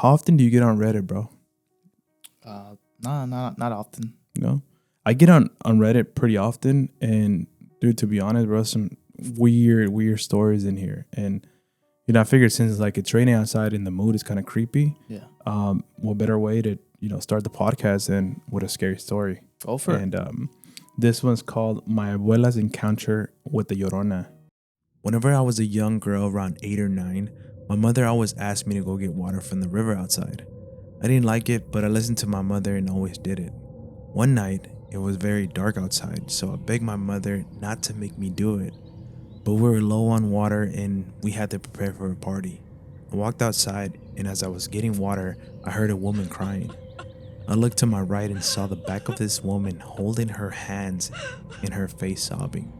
How often do you get on Reddit, bro? No, not often. No, I get on Reddit pretty often, and dude, to be honest, bro, some weird stories in here. And I figured since like it's raining outside and the mood is kind of creepy, what better way to start the podcast than with a scary story? Go for it. And this one's called My Abuelas Encounter with the Llorona. Whenever I was a young girl around 8 or 9, my mother always asked me to go get water from the river outside. I didn't like it, but I listened to my mother and always did it. One night, it was very dark outside, so I begged my mother not to make me do it. But we were low on water and we had to prepare for a party. I walked outside, and as I was getting water, I heard a woman crying. I looked to my right and saw the back of this woman holding her hands in her face sobbing.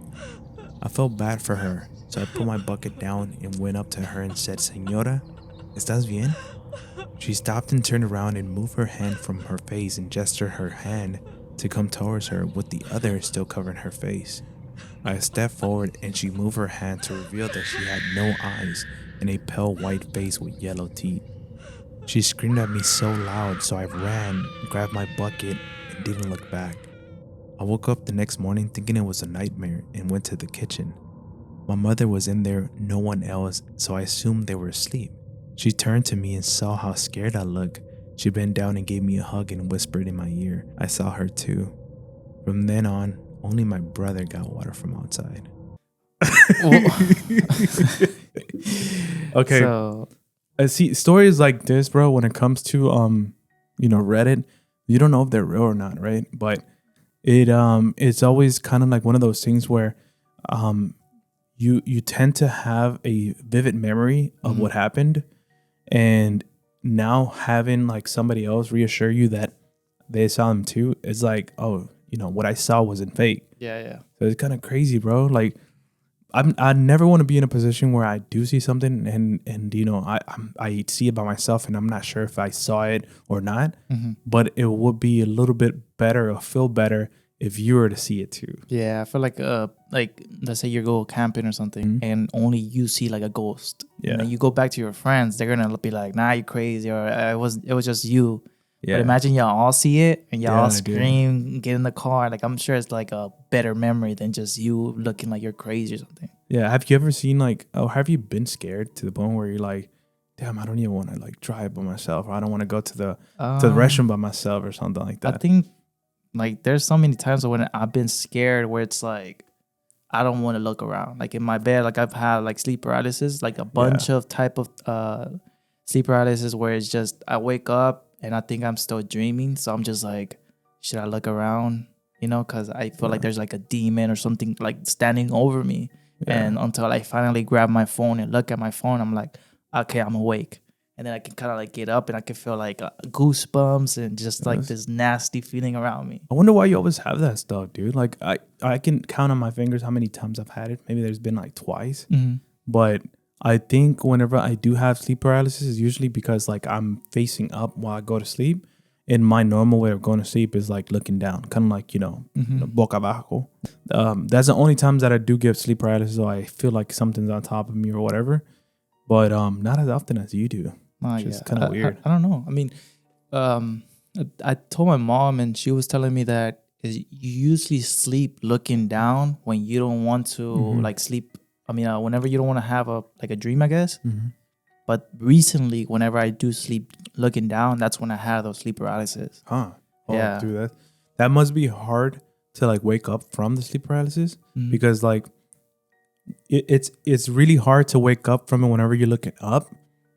I felt bad for her, so I put my bucket down and went up to her and said, "Señora, ¿estás bien?" She stopped and turned around and moved her hand from her face and gestured her hand to come towards her with the other still covering her face. I stepped forward and she moved her hand to reveal that she had no eyes and a pale white face with yellow teeth. She screamed at me so loud, so I ran, grabbed my bucket, and didn't look back. I woke up the next morning thinking it was a nightmare and went to the kitchen. My mother was in there, no one else, so I assumed they were asleep. She turned to me and saw how scared I looked. She bent down and gave me a hug and whispered in my ear. I saw her too. From then on, only my brother got water from outside. Okay. So, See, stories like this, bro, when it comes to Reddit, you don't know if they're real or not, right? But it's always kind of like one of those things where you tend to have a vivid memory of what happened, and now having like somebody else reassure you that they saw them too, it's like, oh, what I saw wasn't fake. yeah. So it's kind of crazy, bro. Like I never want to be in a position where I do see something and I see it by myself and I'm not sure if I saw it or not. Mm-hmm. But it would be a little bit better or feel better if you were to see it too. Yeah, I feel like let's say you go camping or something and only you see like a ghost. Yeah. And then you go back to your friends, they're gonna be like, "Nah, you crazy," or it was just you. Yeah. But imagine y'all all see it and y'all all I do. scream, get in the car. Like I'm sure it's like a better memory than just you looking like you're crazy or something. Yeah. Have you ever seen have you been scared to the point where you're like, damn, I don't even want to like drive by myself, or I don't want to go to the restroom by myself or something like that? I think like there's so many times when I've been scared where it's like I don't want to look around. Like in my bed, like I've had like sleep paralysis, like a bunch of type of sleep paralysis where it's just I wake up and I think I'm still dreaming. So I'm just like, should I look around? Because I feel like there's like a demon or something like standing over me. Yeah. And until I finally grab my phone and look at my phone, I'm like, okay, I'm awake. And then I can kind of like get up and I can feel like goosebumps and just like this nasty feeling around me. I wonder why you always have that stuff, dude. Like I can count on my fingers how many times I've had it. Maybe there's been like twice. Mm-hmm. But I think whenever I do have sleep paralysis, it's usually because like I'm facing up while I go to sleep. And my normal way of going to sleep is like looking down, kind of like, boca abajo. That's the only times that I do get sleep paralysis. So I feel like something's on top of me or whatever. But not as often as you do. Which is kind of weird. I don't know. I mean, I told my mom and she was telling me that you usually sleep looking down when you don't want to like sleep. I mean, whenever you don't want to have a dream, I guess. Mm-hmm. But recently, whenever I do sleep looking down, that's when I have those sleep paralysis. Huh. Oh, yeah. Dude, that must be hard to like wake up from the sleep paralysis because like it's really hard to wake up from it whenever you're looking up,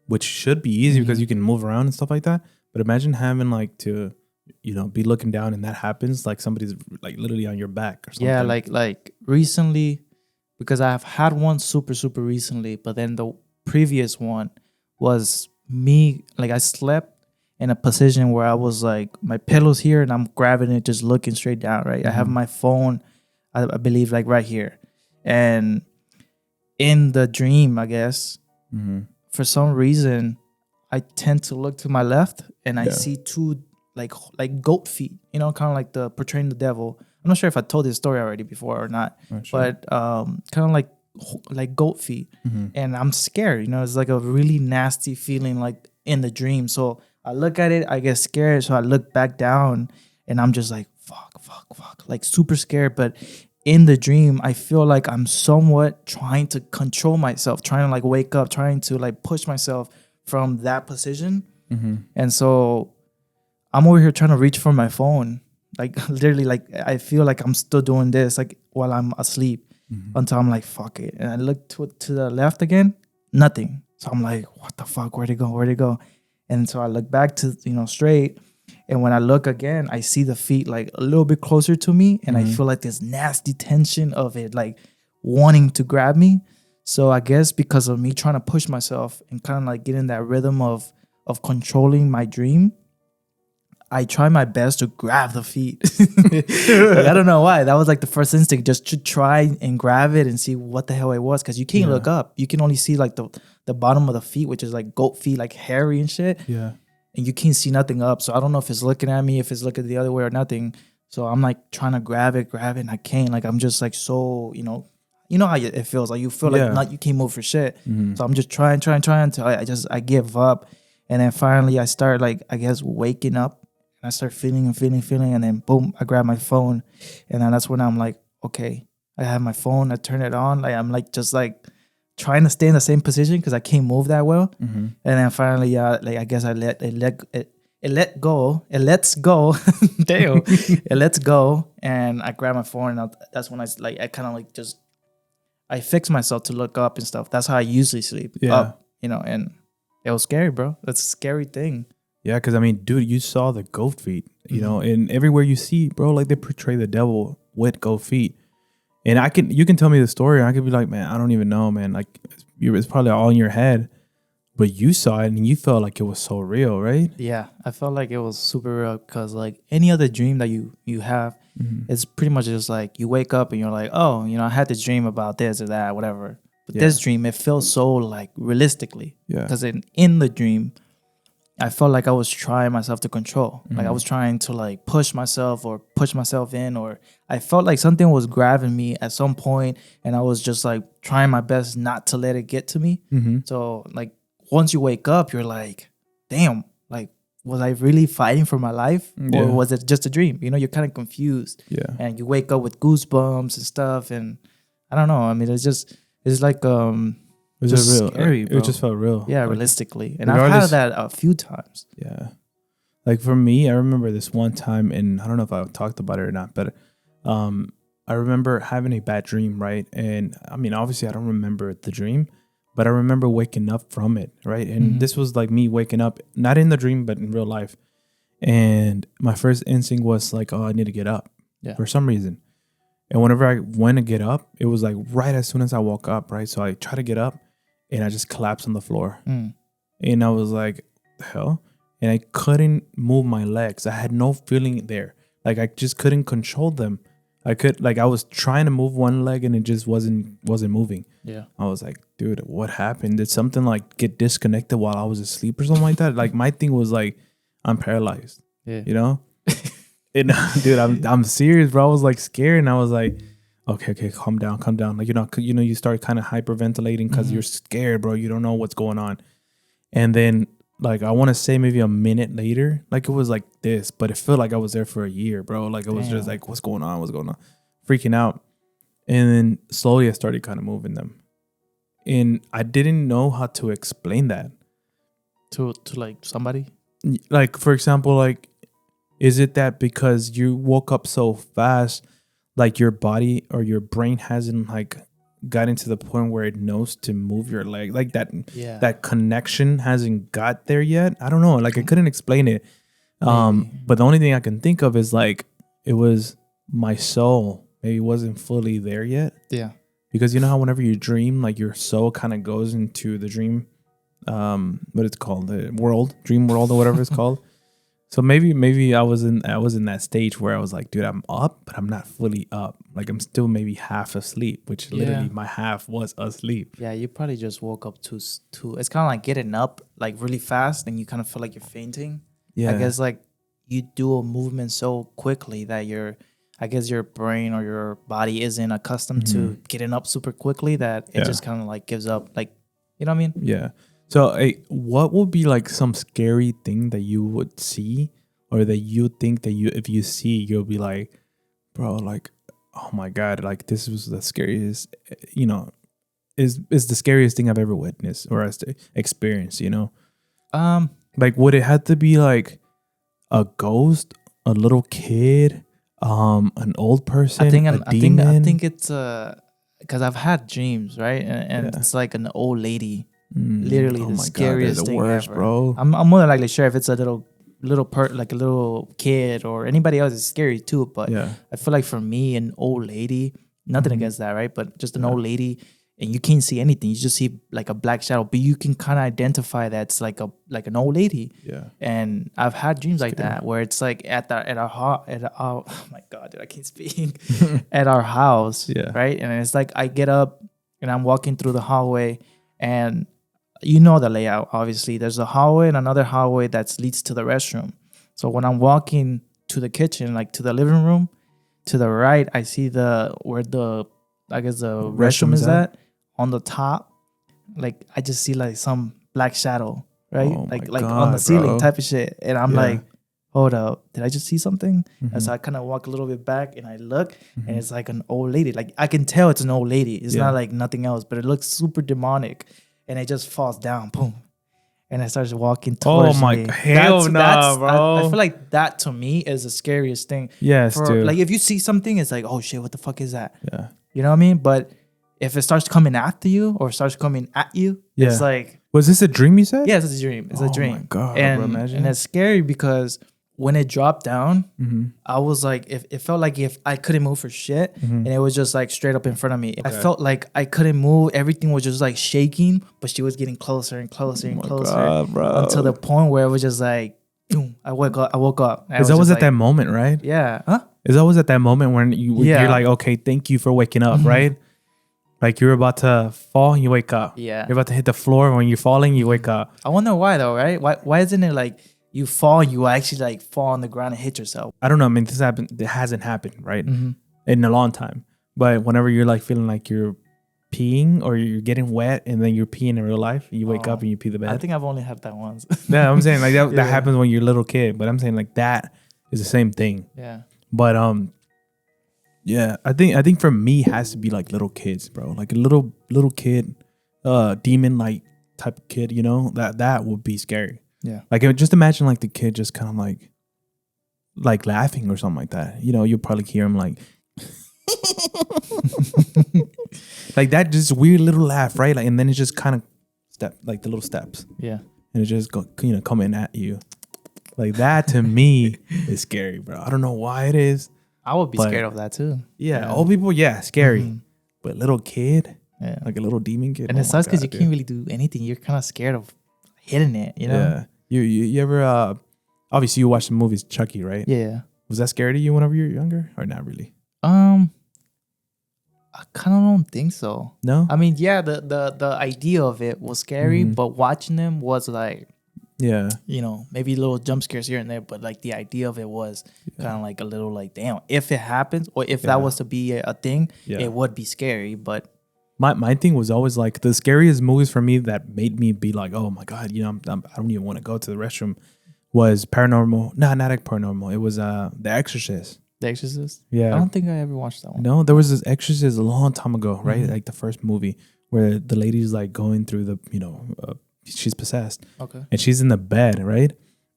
which should be easy because you can move around and stuff like that. But imagine having like to, be looking down and that happens like somebody's like literally on your back or something. Yeah, like recently, because I've had one super, super recently, but then the previous one was me, like I slept in a position where I was like, my pillow's here and I'm grabbing it, just looking straight down, right? I have my phone, I believe like right here. And in the dream, I guess, for some reason, I tend to look to my left and I see two like goat feet, kind of like the portraying the devil. I'm not sure if I told this story already before or not, but kind of like goat feet. And I'm scared, it's like a really nasty feeling like in the dream. So I look at it, I get scared, so I look back down, and I'm just like, fuck, like super scared. But in the dream, I feel like I'm somewhat trying to control myself, trying to like wake up, trying to like push myself from that position. And so I'm over here trying to reach for my phone, like literally, like I feel like I'm still doing this like while I'm asleep, until I'm like, fuck it, and I look to the left again, nothing. So I'm like, what the fuck? Where'd it go? Where'd it go? And so I look back to, straight. And when I look again, I see the feet like a little bit closer to me. And I feel like this nasty tension of it, like wanting to grab me. So I guess because of me trying to push myself and kind of like get in that rhythm of controlling my dream, I try my best to grab the feet. Like, I don't know why. That was like the first instinct, just to try and grab it and see what the hell it was. Because you can't look up. You can only see like the bottom of the feet, which is like goat feet, like hairy and shit. Yeah. And you can't see nothing up. So I don't know if it's looking at me, if it's looking the other way or nothing. So I'm like trying to grab it, and I can't. Like I'm just like so, you know how it feels. Like you feel like you can't move for shit. So I'm just trying until I give up. And then finally I start like, I guess, waking up. And I start feeling, and then boom, I grab my phone, and then that's when I'm like, okay, I have my phone, I turn it on, like I'm like just like trying to stay in the same position because I can't move that well, and then finally, like I guess it lets go, damn, it lets go, and I grab my phone, and that's when I kind of like just I fix myself to look up and stuff. That's how I usually sleep, up, and it was scary, bro. That's a scary thing. Yeah, because I mean, dude, you saw the goat feet, and everywhere you see, bro, like they portray the devil with goat feet. And you can tell me the story, and I could be like, man, I don't even know, man. Like, it's probably all in your head, but you saw it and you felt like it was so real, right? Yeah, I felt like it was super real because like any other dream that you have, it's pretty much just like you wake up and you're like, oh, I had this dream about this or that, whatever. But this dream, it feels so like realistically. Yeah. Because in the dream, I felt like I was trying myself to control. Like I was trying to like push myself in, or I felt like something was grabbing me at some point, and I was just like trying my best not to let it get to me. So like once you wake up, you're like, damn, like was I really fighting for my life, or was it just a dream? You're kind of confused. Yeah. And you wake up with goosebumps and stuff, and I don't know. I mean, it's like it was just real. Scary, bro. It just felt real. Yeah, like, realistically. And I've had that a few times. Yeah. Like for me, I remember this one time, and I don't know if I talked about it or not, but I remember having a bad dream, right? And I mean, obviously I don't remember the dream, but I remember waking up from it, right? And this was like me waking up, not in the dream, but in real life. And my first instinct was like, oh, I need to get up for some reason. And whenever I went to get up, it was like right as soon as I woke up, right? So I try to get up, and I just collapsed on the floor. And I was like, the hell? And I couldn't move my legs. I had no feeling there. Like I just couldn't control them. I was trying to move one leg and it just wasn't moving. Yeah. I was like, dude, what happened? Did something like get disconnected while I was asleep or something like that? Like my thing was like, I'm paralyzed. Yeah. And dude, I'm serious, bro. I was like scared, and I was like, okay, calm down. Like, you start kind of hyperventilating because you're scared, bro. You don't know what's going on. And then, like, I want to say maybe a minute later, like it was like this, but it felt like I was there for a year, bro. Like it was just like, what's going on? Freaking out. And then slowly I started kind of moving them. And I didn't know how to explain that. To like somebody? Like, for example, like, is it that because you woke up so fast, like your body or your brain hasn't like gotten to the point where it knows to move your leg, like that connection hasn't got there yet? I don't know. Like I couldn't explain it. But the only thing I can think of is like it was my soul maybe wasn't fully there yet. Yeah. Because you know how whenever you dream, like your soul kind of goes into the dream, what it's called, the dream world or whatever it's called. So maybe I was in that stage where I was like, dude, I'm up, but I'm not fully up. Like I'm still maybe half asleep, which literally my half was asleep. Yeah, you probably just woke up too. It's kind of like getting up like really fast, and you kind of feel like you're fainting. Yeah, I guess like you do a movement so quickly that your brain or your body isn't accustomed to getting up super quickly that it just kind of like gives up. Like, you know what I mean? Yeah. So, what would be like some scary thing that you would see, or that you think that if you see, you'll be like, bro, like, oh my god, like this was the scariest, is the scariest thing I've ever witnessed or experienced, Like, would it have to be like a ghost, a little kid, an old person, a demon? I think it's because I've had dreams, right? And it's like an old lady, literally the scariest thing worst, ever, bro. I'm more than likely sure if it's a little like a little kid or anybody else is scary too. But I feel like for me, an old lady, nothing against that, right? But just an old lady, and you can't see anything. You just see like a black shadow, but you can kind of identify that's like an old lady. Yeah. And I've had dreams like that where it's like at our oh my god, dude, I can't speak. At our house, right? And it's like I get up and I'm walking through the hallway, and you know the layout. Obviously, there's a hallway and another hallway that leads to the restroom. So when I'm walking to the kitchen, like to the living room, to the right, I see where the restroom is at. On the top, like I just see like some black shadow, right? Like on the ceiling type of shit. And I'm like, hold up, did I just see something? And so I kind of walk a little bit back and I look, and it's like an old lady. Like I can tell it's an old lady. It's not like nothing else, but it looks super demonic. And it just falls down, boom. And it starts walking towards me. Hell no, bro. I feel like that to me is the scariest thing. Yes, dude. Like if you see something, it's like, oh shit, what the fuck is that? Yeah. You know what I mean? But if it starts coming after you or starts coming at you, it's like... Was this a dream you said? Yes, it's a dream. It's a dream. Oh my God, and, bro, imagine. And it's scary because when it dropped down, I was like, it felt like if I couldn't move for shit, and it was just like straight up in front of me. Okay. I felt like I couldn't move. Everything was just like shaking, but she was getting closer and closer and closer until the point where it was just like, boom, I woke up. Is that was at that moment, right? Yeah. Huh? Is that was at that moment when you're like, okay, thank you for waking up, right? Like you're about to fall, you wake up. Yeah. You're about to hit the floor. When you're falling, you wake up. I wonder why though, right? Why isn't it like you fall, you actually like fall on the ground and hit yourself? I don't know. I mean, it hasn't happened, right? In a long time. But whenever you're like feeling like you're peeing or you're getting wet and then you're peeing in real life, you wake up and you pee the bed. I think I've only had that once. Yeah, I'm saying like that happens when you're a little kid. But I'm saying like that is the same thing. Yeah. But yeah, I think for me it has to be like little kids, bro. Like a little kid, demon like type of kid, that would be scary. Yeah. Like just imagine like the kid just kind of like laughing or something like that. You'll probably hear him like like that, just weird little laugh, right? Like, and then it just kind of like the little steps. Yeah. And it just coming at you. Like that to me is scary, bro. I don't know why it is. I would be scared of that too. Yeah, old people, scary. But little kid, like a little demon kid. And it sucks because you can't really do anything. You're kind of scared of hitting it, Yeah. You ever, obviously you watched the movies Chucky, right? Yeah. Was that scary to you whenever you were younger or not really? I kind of don't think so. No? I mean, yeah, the idea of it was scary, but watching them was like, yeah, maybe little jump scares here and there, but like the idea of it was kind of like a little like, damn, if it happens or if that was to be a thing, it would be scary. But my thing was always like the scariest movies for me that made me be like, oh my God, I don't even want to go to the restroom was Paranormal. No, not like Paranormal. It was The Exorcist. The Exorcist? Yeah. I don't think I ever watched that one. No, there was this Exorcist a long time ago, right? Like the first movie where the lady's like going through the, she's possessed. Okay. And she's in the bed, right?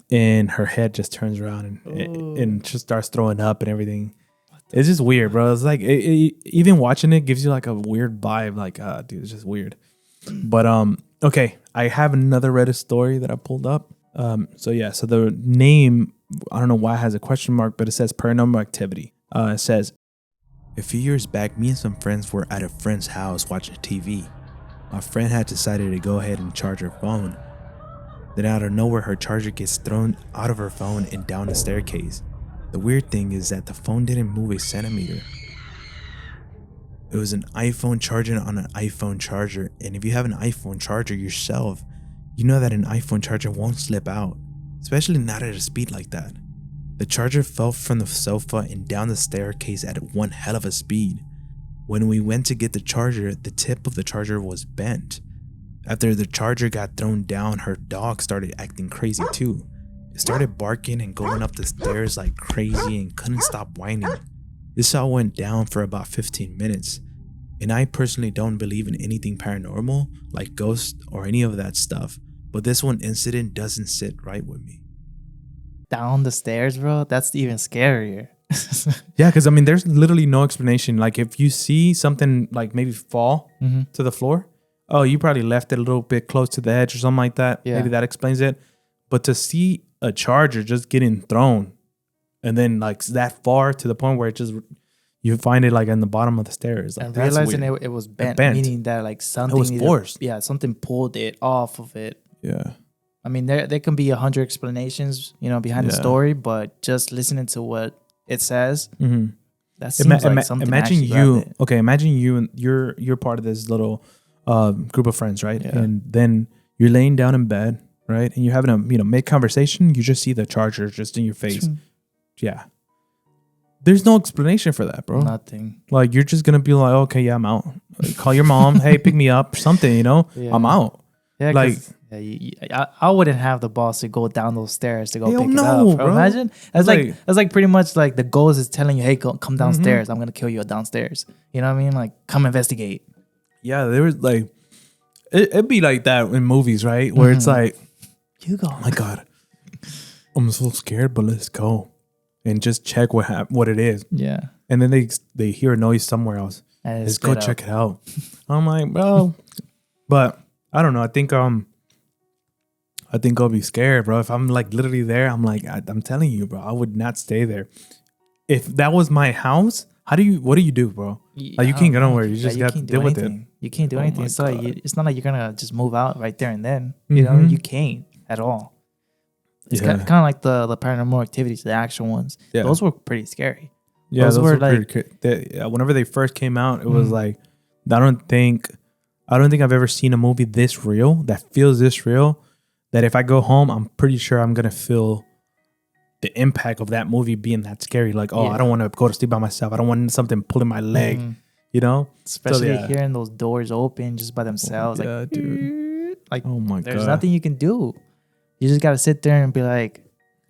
And her head just turns around and just starts throwing up and everything. It's just weird, bro. It's like even watching it gives you like a weird vibe. Like, dude, it's just weird. But okay, I have another Reddit story that I pulled up. So the name, I don't know why it has a question mark, but it says Paranormal Activity. It says, a few years back, me and some friends were at a friend's house watching TV. My friend had decided to go ahead and charge her phone. Then out of nowhere, her charger gets thrown out of her phone and down the staircase. The weird thing is that the phone didn't move a centimeter. It was an iPhone charging on an iPhone charger, and if you have an iPhone charger yourself, you know that an iPhone charger won't slip out, especially not at a speed like that. The charger fell from the sofa and down the staircase at one hell of a speed. When we went to get the charger, the tip of the charger was bent. After the charger got thrown down, her dog started acting crazy too. It started barking and going up the stairs like crazy and couldn't stop whining. This all went down for about 15 minutes. And I personally don't believe in anything paranormal, like ghosts or any of that stuff. But this one incident doesn't sit right with me. Down the stairs, bro. That's even scarier. Yeah, because I mean, there's literally no explanation. Like if you see something like maybe fall to the floor, oh, you probably left it a little bit close to the edge or something like that. Yeah. Maybe that explains it. But to see a charger just getting thrown and then like that far to the point where it just, you find it like in the bottom of the stairs. Like, and that's realizing weird. it was bent, bent. meaning that like something It was forced. Yeah, something pulled it off of it. Yeah. I mean, there can be 100 explanations, behind the story, but just listening to what it says, that seems like something. Imagine you and you're part of this little group of friends, right? Yeah. And then you're laying down in bed, right? And you're having a mid conversation. You just see the charger just in your face. Yeah. There's no explanation for that, bro. Nothing. Like you're just gonna be like, okay, yeah, I'm out. Like, call your mom, hey, pick me up, something. Yeah. I'm out. Yeah, like I wouldn't have the balls to go down those stairs to go pick it no, up. Bro. Imagine that's like pretty much like the ghost is telling you, hey, come downstairs. I'm gonna kill you downstairs. You know what I mean? Like, come investigate. Yeah, there was like it'd be like that in movies, right? Where it's like, you go. Oh my God, I'm so scared, but let's go and just check what it is. Yeah. And then they hear a noise somewhere else. Let's go check it out. I'm like, bro, but I don't know. I think I'll be scared, bro. If I'm like literally there, I'm like, I'm telling you, bro, I would not stay there. If that was my house, what do you do, bro? Like you can't go nowhere. You just got to deal with it. You can't do anything. It's like it's not like you're gonna just move out right there and then. You know, you can't at all. It's kind of like the Paranormal Activities, the actual ones. Yeah. Those were pretty scary. Yeah, those were like whenever they first came out, it was like I don't think I've ever seen a movie this real that feels this real. That if I go home, I'm pretty sure I'm gonna feel the impact of that movie being that scary. Like, I don't want to go to sleep by myself. I don't want something pulling my leg. Especially hearing those doors open just by themselves. Yeah, dude. Like, oh my God, there's nothing you can do. You just gotta sit there and be like,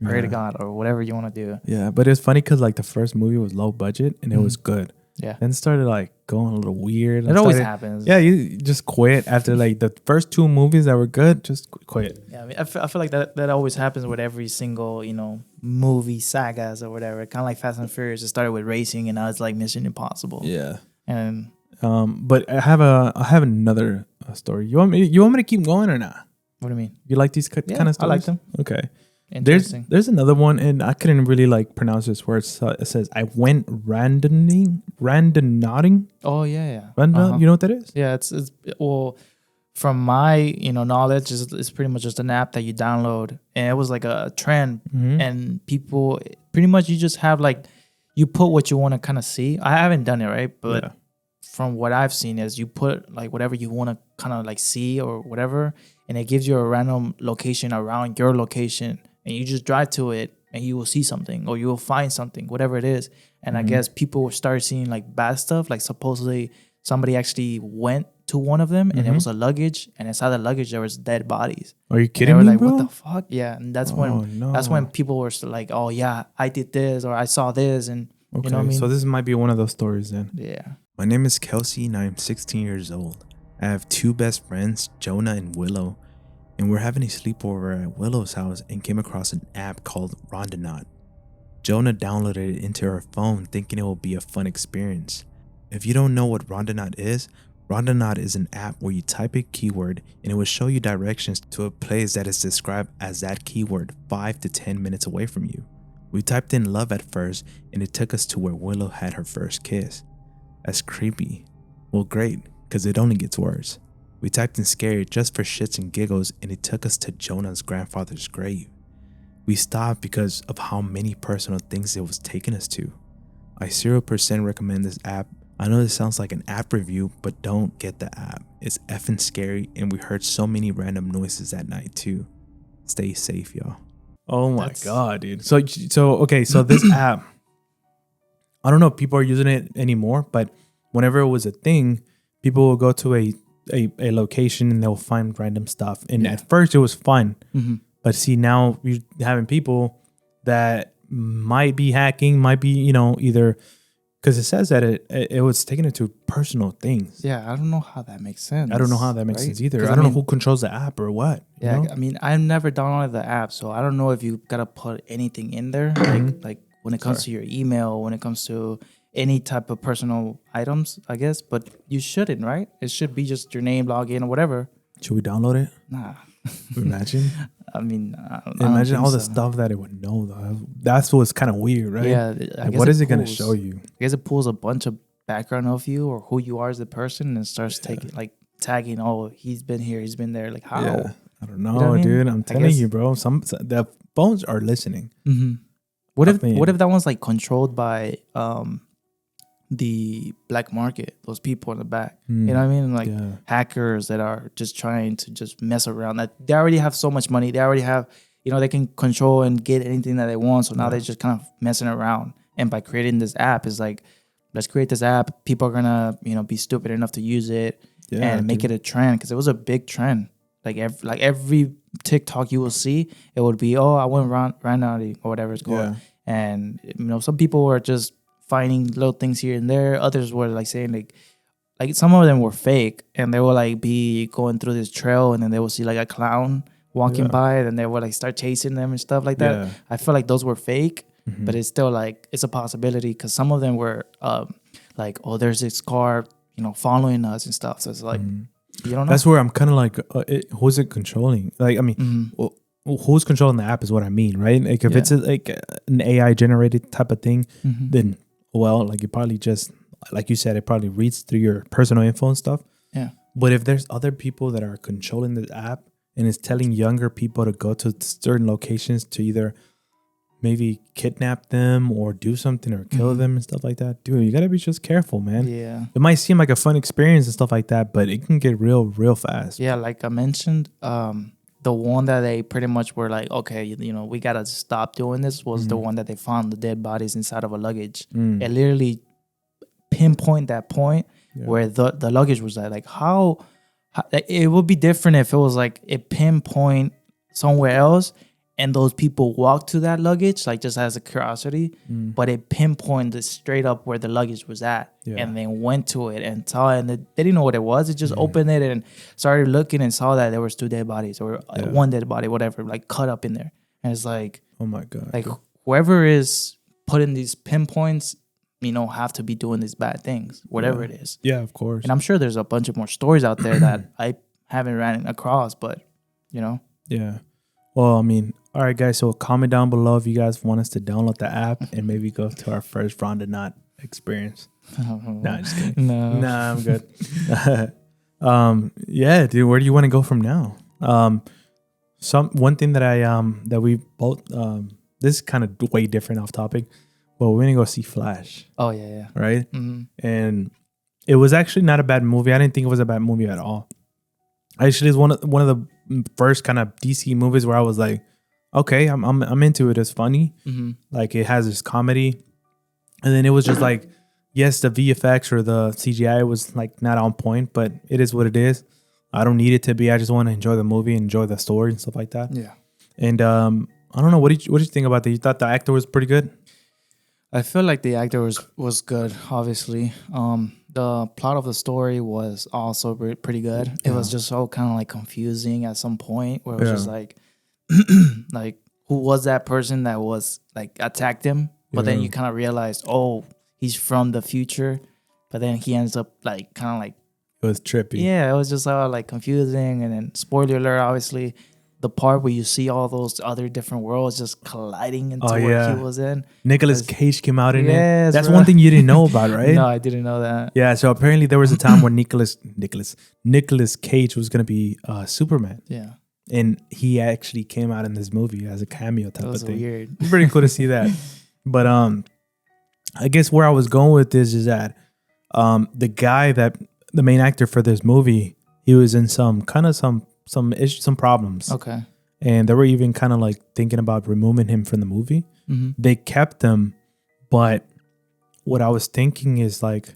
pray to God or whatever you want to do. Yeah, but it's funny because like the first movie was low budget and it was good. Yeah. Then it started like going a little weird. It always happens. Yeah, you just quit after like the first two movies that were good. Just quit. Yeah, I mean, I feel like that always happens with every single movie sagas or whatever. Kind of like Fast and Furious. It started with racing and now it's like Mission Impossible. Yeah. And but I have another story. You want me to keep going or not? What do you mean? You like these kind of stories? I like them. Okay. Interesting. There's another one, and I couldn't really like pronounce this word. So it says, I went randoning. Oh yeah. Random, You know what that is? Yeah, it's well, from my knowledge, it's pretty much just an app that you download, and it was like a trend, and people pretty much you just have like you put what you want to kind of see. I haven't done it, right? But from what I've seen is you put like whatever you want to kind of like see or whatever, and it gives you a random location around your location. And you just drive to it and you will see something or you will find something, whatever it is. And I guess people will start seeing like bad stuff. Like supposedly somebody actually went to one of them and it was a luggage. And inside the luggage, there was dead bodies. Are you kidding me, like, bro? What the fuck? Yeah. And that's when people were like, oh yeah, I did this or I saw this. And okay, you know what I mean? So this might be one of those stories then. Yeah. My name is Kelsey and I'm 16 years old. I have two best friends, Jonah and Willow. And we're having a sleepover at Willow's house and came across an app called Ronda Knot. Jonah downloaded it into her phone thinking it will be a fun experience. If you don't know what Ronda Knot is an app where you type a keyword and it will show you directions to a place that is described as that keyword 5 to 10 minutes away from you. We typed in love at first and it took us to where Willow had her first kiss. That's creepy. Well, great, because it only gets worse. We typed in scary just for shits and giggles and it took us to Jonah's grandfather's grave. We stopped because of how many personal things it was taking us to. I 0% recommend this app. I know this sounds like an app review, but don't get the app. It's effing scary and we heard so many random noises that night too. Stay safe, y'all. Oh my God, dude. So this app, I don't know if people are using it anymore, but whenever it was a thing, people will go to a a location and they'll find random stuff. And at first it was fun. Mm-hmm. But see, now you're having people that might be hacking, might be, either because it says that it was taking it to personal things. Yeah, I don't know how that makes sense. I don't know how that makes sense either. I I don't know who controls the app or what. Yeah, I mean, I've never downloaded the app, so I don't know if you gotta put anything in there, like when it comes to your email, when it comes to any type of personal items, I guess. But you shouldn't, right? It should be just your name, login, or whatever. Should we download it? Nah. Imagine. I mean, imagine all the stuff that it would know, though. That's what's kind of weird, right? Yeah. Like, what is it going to show you? I guess it pulls a bunch of background of you or who you are as a person and starts tagging, oh, he's been here, he's been there. Like, how? Yeah. I don't know, you know what dude. I mean? I'm telling you, bro. The phones are listening. Mm-hmm. What if that one's like controlled by the black market, those people in the back, you know what I mean? Like hackers that are just trying to just mess around. That they already have so much money. They already have, they can control and get anything that they want. So now they're just kind of messing around. And by creating this app, is like, let's create this app. People are gonna, be stupid enough to use it and make it a trend, because it was a big trend. Like every TikTok you will see, it would be, oh, I went Ronda or whatever it's called. Yeah. And some people were just finding little things here and there. Others were like saying like some of them were fake, and they will like be going through this trail, and then they will see like a clown walking by, and they will like start chasing them and stuff like that. I feel like those were fake, but it's still like it's a possibility, because some of them were like, oh, there's this car, following us and stuff. So it's like you don't know. That's where I'm kind of like, who's it controlling? Like, I mean, who's controlling the app is what I mean, right? Like if it's like an AI generated type of thing, then like it probably just, like you said, it probably reads through your personal info and stuff. Yeah. But if there's other people that are controlling the app and it's telling younger people to go to certain locations to either maybe kidnap them or do something or kill them and stuff like that, dude, you gotta be just careful, man. Yeah. It might seem like a fun experience and stuff like that, but it can get real fast. Yeah, like I mentioned, the one that they pretty much were like, okay, we gotta stop doing this, was the one that they found the dead bodies inside of a luggage. It literally pinpoint that point where the luggage was at. Like how it would be different if it was like it pinpoint somewhere else and those people walked to that luggage, like just as a curiosity, but it pinpointed straight up where the luggage was at, and then went to it and saw it, and they didn't know what it was. It just opened it and started looking and saw that there was 2 dead bodies or one dead body, whatever, like cut up in there. And it's like, oh my God, like whoever is putting these pinpoints, have to be doing these bad things, whatever it is. Yeah, of course. And I'm sure there's a bunch of more stories out there that I haven't ran across, but Yeah. Well, I mean, all right, guys. So comment down below if you guys want us to download the app and maybe go to our first Ronda Knot experience. Nah, just kidding. No. Nah, I'm good. Yeah, dude. Where do you want to go from now? One thing that that we both this is kind of way different off topic, but we're gonna go see Flash. Oh yeah. Right. And it was actually not a bad movie. I didn't think it was a bad movie at all. Actually, it's one of the first kind of DC movies where I was like, okay, I'm into it. It's funny. Like it has this comedy, and then it was just like, yes, the VFX or the CGI was like not on point, but it is what it is. I don't need it to be. I just want to enjoy the movie, enjoy the story and stuff like that. Yeah. And I don't know. What did you think about that? You thought the actor was pretty good? I feel like the actor was good. Obviously, the plot of the story was also pretty good. It was just so kind of like confusing at some point where it was just like, like who was that person that was like attacked him? But then you kind of realize, oh, he's from the future. But then he ends up like kind of like, it was trippy. Yeah, it was just all like confusing. And then spoiler alert, obviously, the part where you see all those other different worlds just colliding into where he was in. Nicolas Cage came out in it. That's bro. one thing you didn't know about, right? No, I didn't know that. Yeah, so apparently there was a time when Nicolas Cage was going to be Superman. Yeah. And he actually came out in this movie as a cameo type of thing. That was weird. Pretty cool to see that. But I guess where I was going with this is that the main actor for this movie, he was in some problems. Okay. And they were even kind of like thinking about removing him from the movie. They kept him, but what I was thinking is like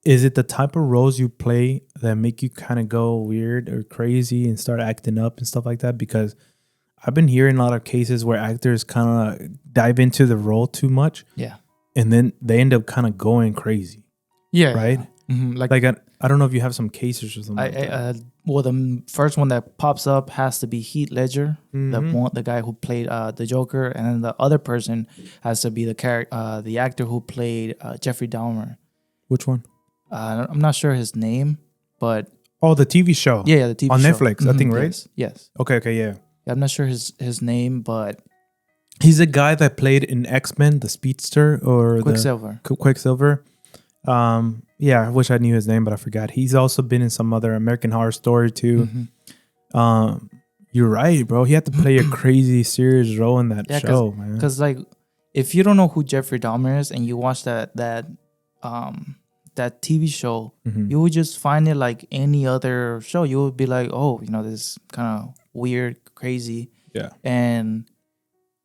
is it the type of roles you play that make you kind of go weird or crazy and start acting up and stuff like that? Because I've been hearing a lot of cases where actors kind of dive into the role too much. Yeah. And then they end up kind of going crazy. Yeah. Right? Yeah. Mm-hmm. Like I don't know if you have some cases or something like that. Well, the first one that pops up has to be Heath Ledger, the guy who played the Joker, and then the other person has to be the actor who played Jeffrey Dahmer. Which one? I'm not sure his name, but the TV show. Yeah, the TV on show. Netflix, I think, right? Yes. Okay, yeah. I'm not sure his name, but he's a guy that played in X-Men, the Speedster or Quicksilver. Quicksilver. Yeah, I wish I knew his name, but I forgot. He's also been in some other American Horror Story too. You're right, bro. He had to play a crazy serious role in that show, man. Because like, if you don't know who Jeffrey Dahmer is and you watch that TV show, you would just find it like any other show. You would be like, oh, this is kind of weird, crazy. Yeah. And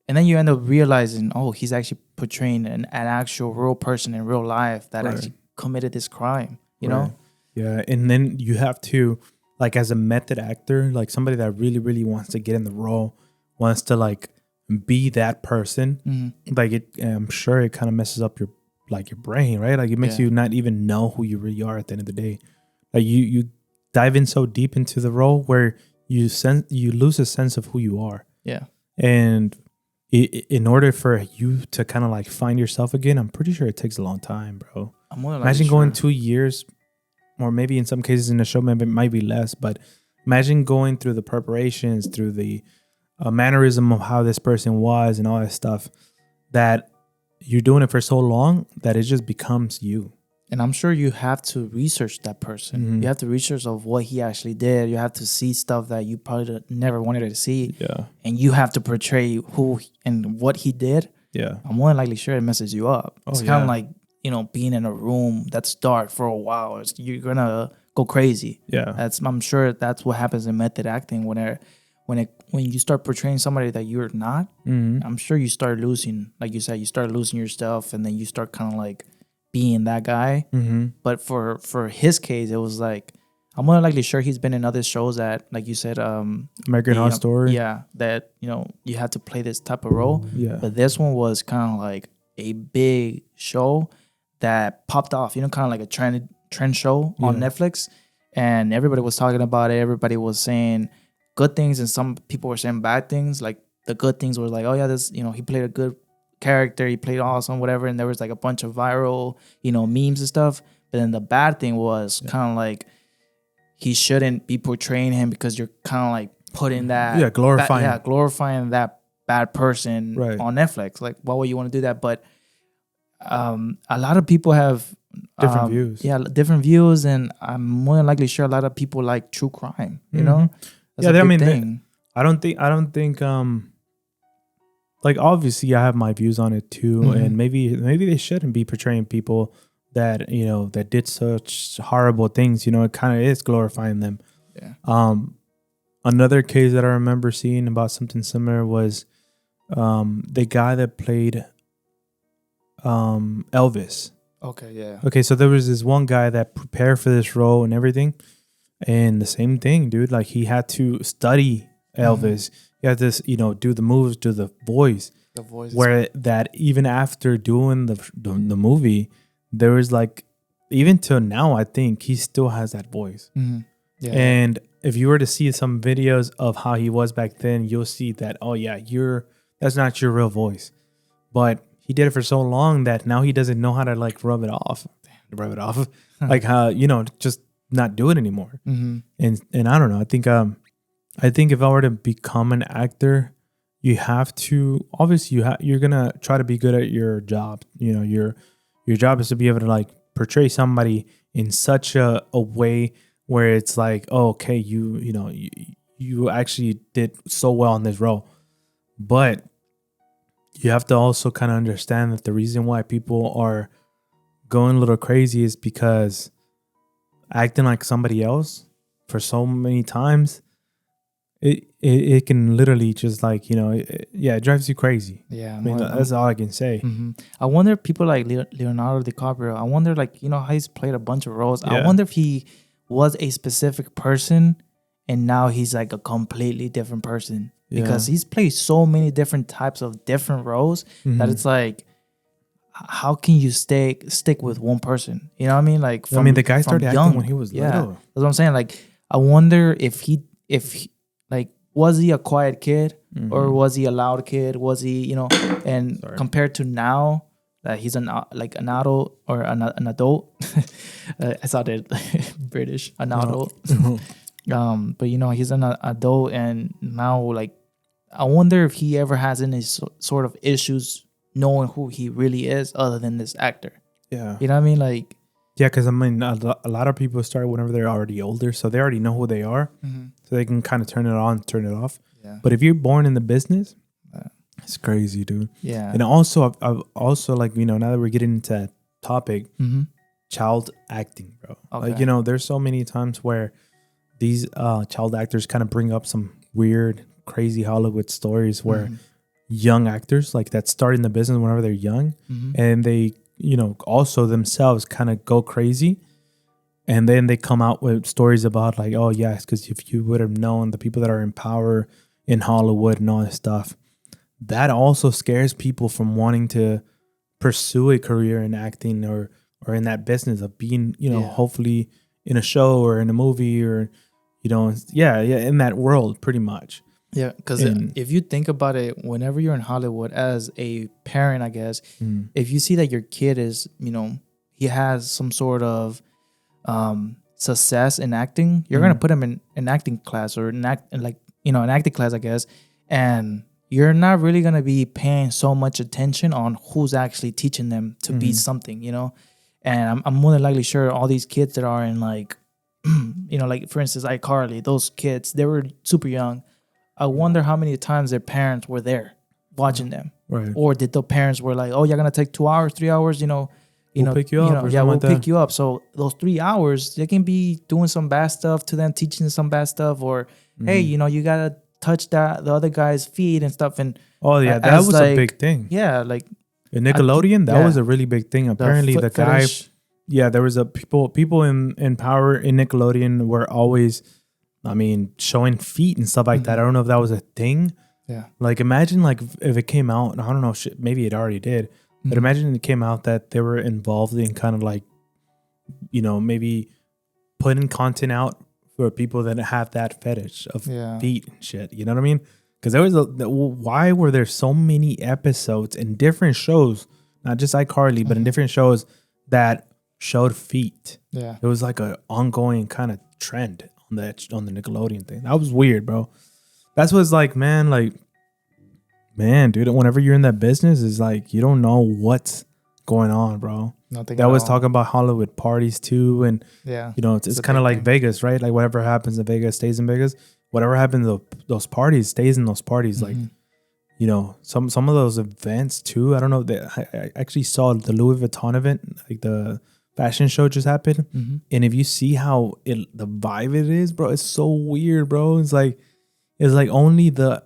then you end up realizing, oh, he's actually portraying an actual real person in real life that actually committed this crime, you know? Yeah. And then you have to, like, as a method actor, like somebody that really, really wants to get in the role, wants to like be that person. Like I'm sure it kind of messes up your brain, right? Like it makes you not even know who you really are at the end of the day. Like you dive in so deep into the role where you lose a sense of who you are. Yeah. And in order for you to kind of like find yourself again, I'm pretty sure it takes a long time, bro. Imagine going 2 years, or maybe in some cases in the show, maybe it might be less, but imagine going through the preparations, through the mannerism of how this person was and all that stuff, that you're doing it for so long that it just becomes you. And I'm sure you have to research that person. You have to research of what he actually did. You have to see stuff that you probably never wanted to see. Yeah. And you have to portray who and what he did. Yeah. I'm more than likely sure it messes you up. It's kind of like, being in a room that's dark for a while. You're going to go crazy. Yeah. I'm sure that's what happens in method acting when you start portraying somebody that you're not. I'm sure you start losing, like you said, you start losing yourself, and then you start kind of like being that guy. But for his case, it was like, I'm more likely sure he's been in other shows that, like you said, American Horror Story. Yeah, that you have to play this type of role. Yeah. But this one was kind of like a big show that popped off. Kind of like a trend show on Netflix, and everybody was talking about it. Everybody was saying good things, and some people were saying bad things. Like the good things were like, oh yeah, this he played a good character, he played awesome, whatever. And there was like a bunch of viral memes and stuff. But then the bad thing was kind of like he shouldn't be portraying him, because you're kind of like putting that glorifying that bad person on Netflix. Like, why would you want to do that? But a lot of people have different views. Yeah, different views, and I'm more than likely sure a lot of people like true crime. That's I mean, thing. I don't think like, obviously I have my views on it too, and maybe they shouldn't be portraying people that that did such horrible things. It kind of is glorifying them. Yeah. Another case that I remember seeing about something similar was the guy that played Elvis. Okay, yeah. Okay, so there was this one guy that prepared for this role and everything, and the same thing, dude. Like, he had to study Elvis. He had to, do the moves, do the voice. The voice. Where that even after doing the movie, there was like, even till now, I think he still has that voice. Yeah. And if you were to see some videos of how he was back then, you'll see that, oh yeah, that's not your real voice. But he did it for so long that now he doesn't know how to like rub it off. Like how, just not do it anymore. And I don't know. I think if I were to become an actor, you have to, obviously you're going to try to be good at your job. Your job is to be able to like portray somebody in such a way where it's like, oh, okay, you actually did so well in this role. But you have to also kind of understand that the reason why people are going a little crazy is because acting like somebody else for so many times, it can literally just like, it drives you crazy. Yeah, I mean, that's all I can say. I wonder if people like Leonardo DiCaprio. I wonder, like, how he's played a bunch of roles. I Yeah. wonder if he was a specific person, and now he's like a completely different person because he's played so many different types of different roles that it's like, how can you stick with one person? You know what I mean? Like, the guy started young, acting when he was little. That's what I'm saying. Like, I wonder if he like, was he a quiet kid or was he a loud kid? Was he, and compared to now that he's an adult or an adult, I sounded British, an adult. But he's an adult, and now, like, I wonder if he ever has any sort of issues knowing who he really is other than this actor. Yeah. You know what I mean? Like, yeah, because I mean, a lot of people start whenever they're already older, so they already know who they are, so they can kind of turn it on, turn it off. Yeah. But if you're born in the business, it's crazy, dude. Yeah. And also, I've also, like, now that we're getting into that topic, child acting, bro. Okay. Like, there's so many times where these child actors kind of bring up some weird, crazy Hollywood stories where young actors like that start in the business whenever they're young, and they also themselves kind of go crazy, and then they come out with stories about like, oh yes, because if you would have known the people that are in power in Hollywood and all this stuff, that also scares people from wanting to pursue a career in acting or in that business of being hopefully in a show or in a movie or in that world pretty much. Yeah, because if you think about it, whenever you're in Hollywood as a parent, I guess, if you see that your kid is, he has some sort of success in acting, you're gonna put him in an acting class or an acting class, I guess, and you're not really gonna be paying so much attention on who's actually teaching them to be something, And I'm more than likely sure all these kids that are in like, like for instance, iCarly, those kids, they were super young. I wonder how many times their parents were there watching them. Right. Or did the parents were like, oh, you're going to take 2 hours, 3 hours, we'll pick you up. We'll pick you up. So those 3 hours, they can be doing some bad stuff to them, teaching some bad stuff, or, hey, you got to touch the other guy's feet and stuff. And oh, yeah, that was like, a big thing. Yeah, like. In Nickelodeon, that was a really big thing. Apparently, the guy... Fetish. Yeah, there was people in power in Nickelodeon were always... showing feet and stuff like that. I don't know if that was a thing. Yeah. Like, imagine, like, if it came out, I don't know, maybe it already did, but imagine it came out that they were involved in kind of like, maybe putting content out for people that have that fetish of feet and shit. You know what I mean? Because there was why were there so many episodes in different shows, not just iCarly, but in different shows that showed feet? Yeah. It was like an ongoing kind of trend on the Nickelodeon thing. That was weird, bro. That's what's like, man, dude, whenever you're in that business, is like you don't know what's going on, bro. Nothing. They always talk about Hollywood parties too, and it's kind of like Vegas, right? Like whatever happens in Vegas stays in Vegas. Whatever happens to those parties stays in those parties. Like, some of those events too. I don't know. I actually saw the Louis Vuitton event, like the fashion show just happened, and if you see how the vibe it is, bro, it's so weird, bro. It's like only the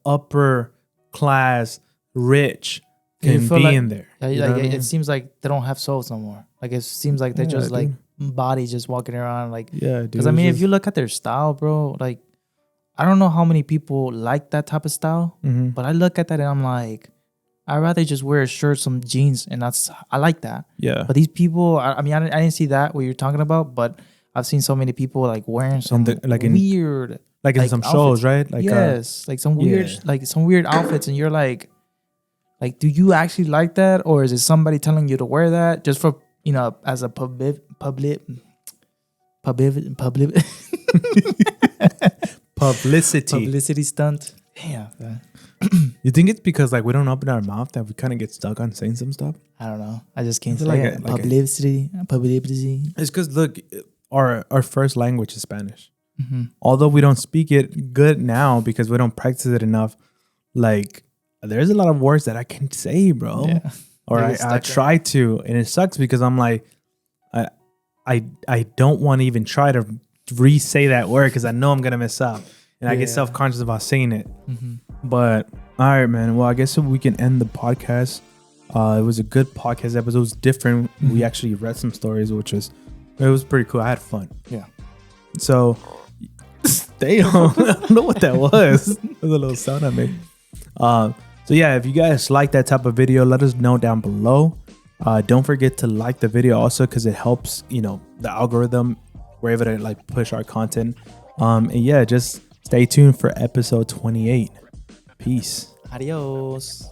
upper class rich can be in there. It seems like they don't have souls no more. Like, it seems like they're just like bodies just walking around. Like, because if you look at their style, bro, like, I don't know how many people like that type of style, but I look at that and I'm like, I'd rather just wear a shirt, some jeans, and I like that. Yeah. But these people, I didn't see that what you're talking about, but I've seen so many people like wearing some weird, like in some outfits. shows, right? Like like some weird, some weird outfits, and you're like, do you actually like that, or is it somebody telling you to wear that just for as a publicity? Publicity stunt. Damn. Man. You think it's because like we don't open our mouth that we kind of get stuck on saying some stuff? I don't know. I just can't say it. Publicity. It's because look, our first language is Spanish. Although we don't speak it good now because we don't practice it enough. Like, there's a lot of words that I can't say, bro. Yeah. Or I try to, and it sucks because I'm like, I don't want to even try to re-say that word because I know I'm gonna mess up. and I get Yeah. self-conscious about saying it. But all right, man. Well, I guess we can end the podcast. It was a good podcast episode. It was different. We actually read some stories, it was pretty cool. I had fun. Yeah. So stay on. I don't know what that was. It was a little sound I made. So yeah, if you guys like that type of video, let us know down below. Don't forget to like the video also, because it helps, the algorithm. We're able to like push our content. And yeah, just stay tuned for episode 28. Peace. Adios.